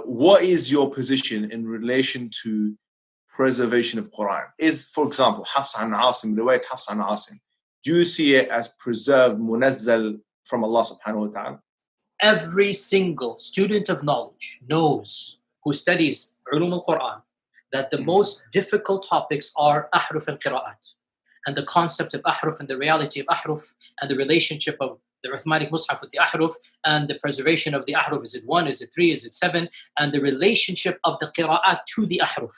what is your position in relation to preservation of Quran? Is, for example, Hafs an Asim, riwayat Hafs an Asim, do you see it as preserved, munazzal from Allah subhanahu wa ta'ala? Every single student of knowledge knows, who studies ulum al-Quran, that the most difficult topics are ahruf and qira'at. And the concept of ahruf and the reality of ahruf and the relationship of the Uthmanic Mus'haf with the ahruf and the preservation of the ahruf. Is it 1? Is it 3? Is it 7? And the relationship of the qira'at to the ahruf.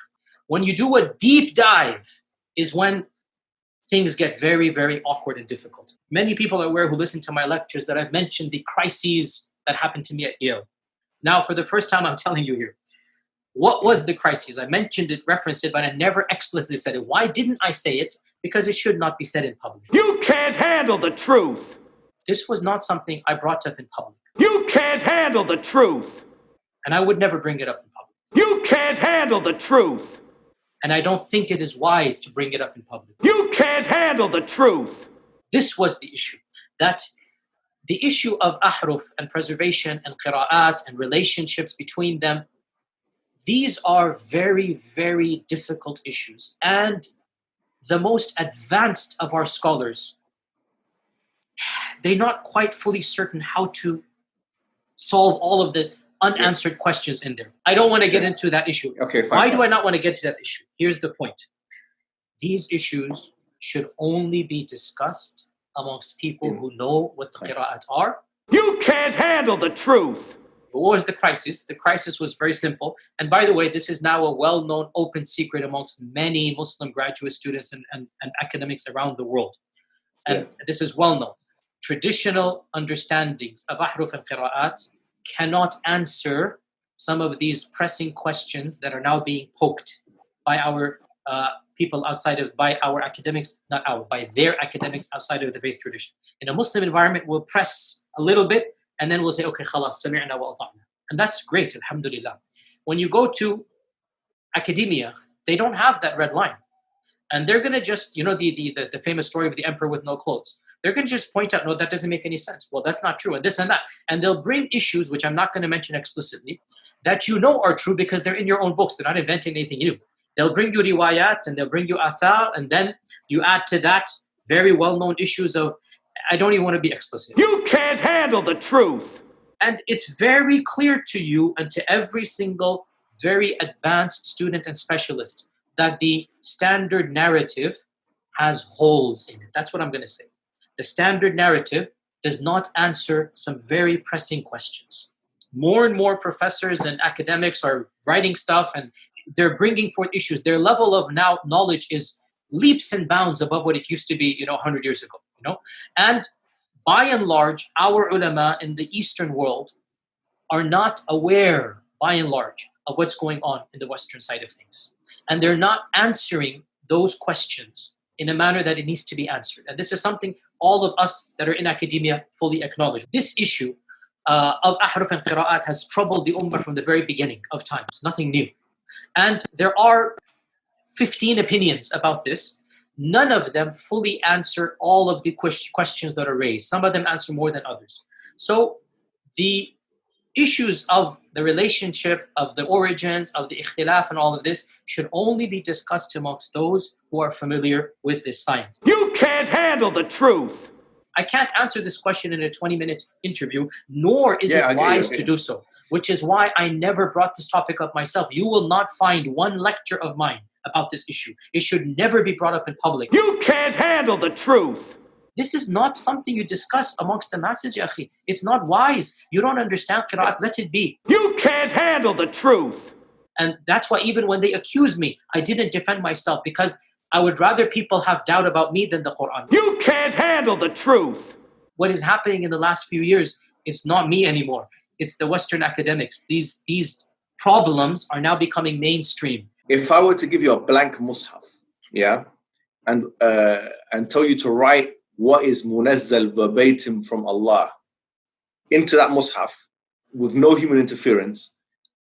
When you do a deep dive is when things get very, very awkward and difficult. Many people are aware who listen to my lectures that I've mentioned the crises that happened to me at Yale. Now, for the first time, I'm telling you here, what was the crisis? I mentioned it, referenced it, but I never explicitly said it. Why didn't I say it? Because it should not be said in public. You can't handle the truth. This was not something I brought up in public. You can't handle the truth. And I would never bring it up in public. You can't handle the truth. And I don't think it is wise to bring it up in public. You can't handle the truth. This was the issue. That the issue of ahruf and preservation and qira'at and relationships between them, these are very, very difficult issues. And the most advanced of our scholars, they're not quite fully certain how to solve all of the unanswered questions in there. I don't want to get into that issue. Okay, fine. Why do I not want to get to that issue? Here's the point. These issues should only be discussed amongst people who know what the qira'at are. You can't handle the truth. What was the crisis? The crisis was very simple. And by the way, this is now a well-known open secret amongst many Muslim graduate students and academics around the world. And this is well-known. Traditional understandings of ahruf and qira'at cannot answer some of these pressing questions that are now being poked by our people outside of, by our academics, not our, by their academics outside of the faith tradition. In a Muslim environment, we'll press a little bit and then we'll say, okay, khalas, sami'na wa ata'na. And that's great, alhamdulillah. When you go to academia, they don't have that red line. And they're going to just, you know, the famous story of the emperor with no clothes. They're going to just point out, no, that doesn't make any sense. Well, that's not true, and this and that. And they'll bring issues, which I'm not going to mention explicitly, that you know are true because they're in your own books. They're not inventing anything new. They'll bring you riwayat, and they'll bring you athar, and then you add to that very well-known issues of, I don't even want to be explicit. You can't handle the truth. And it's very clear to you and to every single very advanced student and specialist that the standard narrative has holes in it. That's what I'm going to say. The standard narrative does not answer some very pressing questions. More and more professors and academics are writing stuff and they're bringing forth issues. Their level of now knowledge is leaps and bounds above what it used to be, 100 years ago, And by and large, our ulama in the Eastern world are not aware, by and large, of what's going on in the Western side of things. And they're not answering those questions in a manner that it needs to be answered. And this is something all of us that are in academia fully acknowledge. This issue of ahruf and qira'at has troubled the ummah from the very beginning of times, nothing new. And there are 15 opinions about this. None of them fully answer all of the questions that are raised. Some of them answer more than others. So the issues of the relationship, of the origins, of the ikhtilaf and all of this should only be discussed amongst those who are familiar with this science. You can't handle the truth. I can't answer this question in a 20-minute interview, nor is it wise to do so, which is why I never brought this topic up myself. You will not find one lecture of mine about this issue. It should never be brought up in public. You can't handle the truth. This is not something you discuss amongst the masses, ya akhi. It's not wise. You don't understand qira'at, let it be. You can't handle the truth. And that's why even when they accuse me, I didn't defend myself because I would rather people have doubt about me than the Quran. You can't handle the truth. What is happening in the last few years is not me anymore. It's the Western academics. These problems are now becoming mainstream. If I were to give you a blank mushaf, and tell you to write what is munazzal verbatim from Allah into that mushaf with no human interference,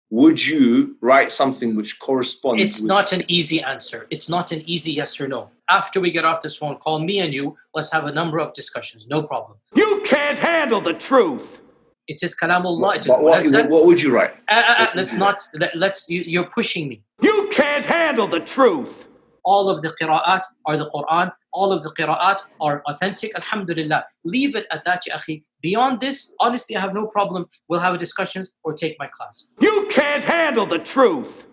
would you write something which corresponds? It's not an easy answer. It's not an easy yes or no. After we get off this phone call, me and you, let's have a number of discussions. No problem. You can't handle the truth. It is kalamullah. It is But munazzal. what would you write? You're pushing me. You can't handle the truth. All of the qira'at are the Quran. All of the qira'at are authentic. Alhamdulillah. Leave it at that, ya akhi. Beyond this, honestly, I have no problem. We'll have a discussion or take my class. You can't handle the truth.